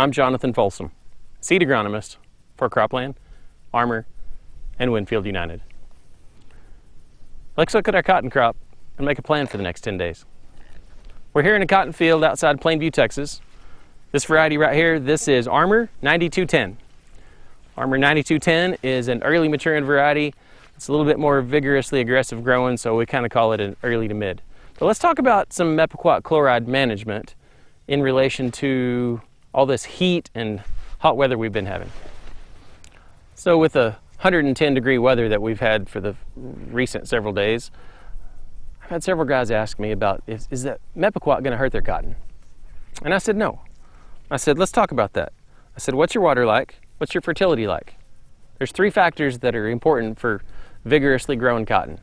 I'm Jonathan Folsom, seed agronomist for Cropland, Armor, and Winfield United. Let's look at our cotton crop and make a plan for the next 10 days. We're here in a cotton field outside Plainview, Texas. This variety right here, this is Armor 9210. Armor 9210 is an early maturing variety. It's a little bit more vigorously aggressive growing, so we kind of call it an early to mid. But let's talk about some Mepiquat chloride management in relation to all this heat and hot weather we've been having. So with the 110 degree weather that we've had for the recent several days, I've had several guys ask me about, is that Mepiquat going to hurt their cotton? And I said no. I said, let's talk about that. I said, what's your water like? What's your fertility like? There's 3 factors that are important for vigorously growing cotton.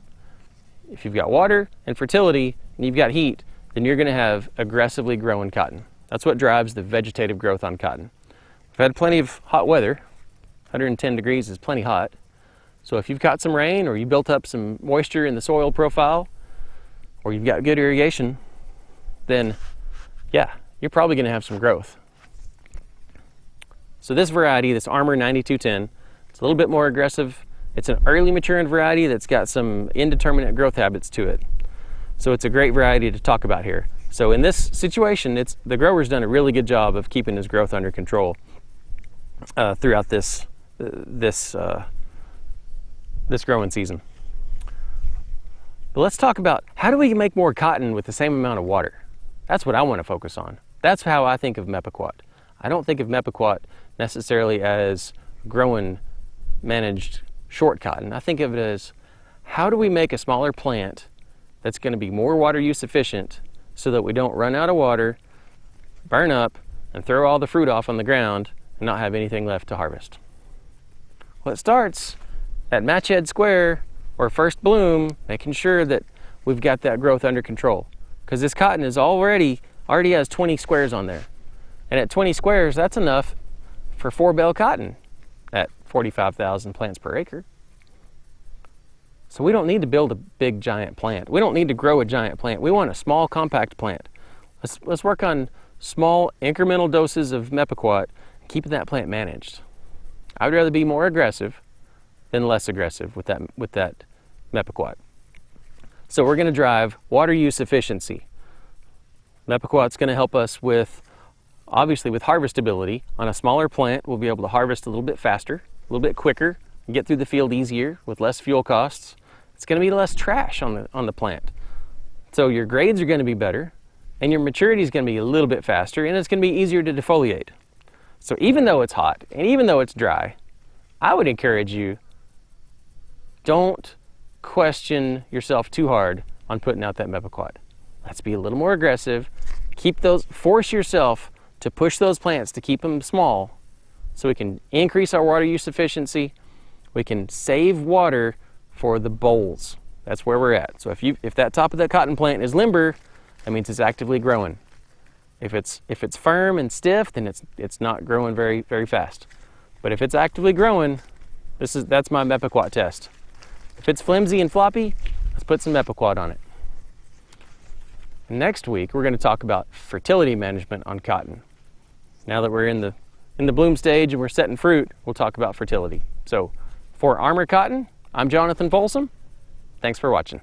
If you've got water and fertility and you've got heat, then you're going to have aggressively growing cotton. That's what drives the vegetative growth on cotton. We've had plenty of hot weather. 110 degrees is plenty hot. So if you've got some rain or you built up some moisture in the soil profile or you've got good irrigation, then yeah, you're probably going to have some growth. So this variety, this Armor 9210, it's a little bit more aggressive. It's an early maturing variety that's got some indeterminate growth habits to it. So it's a great variety to talk about here. So in this situation, the grower's done a really good job of keeping his growth under control throughout this growing season. But let's talk about how do we make more cotton with the same amount of water? That's what I want to focus on. That's how I think of Mepiquat. I don't think of Mepiquat necessarily as growing managed short cotton. I think of it as how do we make a smaller plant that's going to be more water use efficient so that we don't run out of water, burn up, and throw all the fruit off on the ground and not have anything left to harvest. Well, it starts at match head square or first bloom, making sure that we've got that growth under control. Because this cotton is already has 20 squares on there. And at 20 squares, that's enough for 4 bale cotton at 45,000 plants per acre. So we don't need to build a big giant plant. We don't need to grow a giant plant. We want a small compact plant. Let's work on small incremental doses of Mepiquat, keeping that plant managed. I would rather be more aggressive than less aggressive with that Mepiquat. So we're going to drive water use efficiency. Mepiquat's going to help us with, obviously with harvestability. On a smaller plant, we'll be able to harvest a little bit faster, a little bit quicker, and get through the field easier with less fuel costs. It's going to be less trash on the plant. So your grades are going to be better, and your maturity is going to be a little bit faster, and it's going to be easier to defoliate. So even though it's hot, and even though it's dry, I would encourage you, don't question yourself too hard on putting out that Mepiquat. Let's be a little more aggressive. Force yourself to push those plants to keep them small so we can increase our water use efficiency. We can save water for the bolls. That's where we're at. So if that top of that cotton plant is limber, that means it's actively growing. If it's firm and stiff, then it's not growing very, very fast. But if it's actively growing, that's my Mepiquat test. If it's flimsy and floppy, let's put some Mepiquat on it. Next week, we're going to talk about fertility management on cotton. Now that we're in the bloom stage and we're setting fruit, we'll talk about fertility. So for Armor Cotton, I'm Jonathan Folsom. Thanks for watching.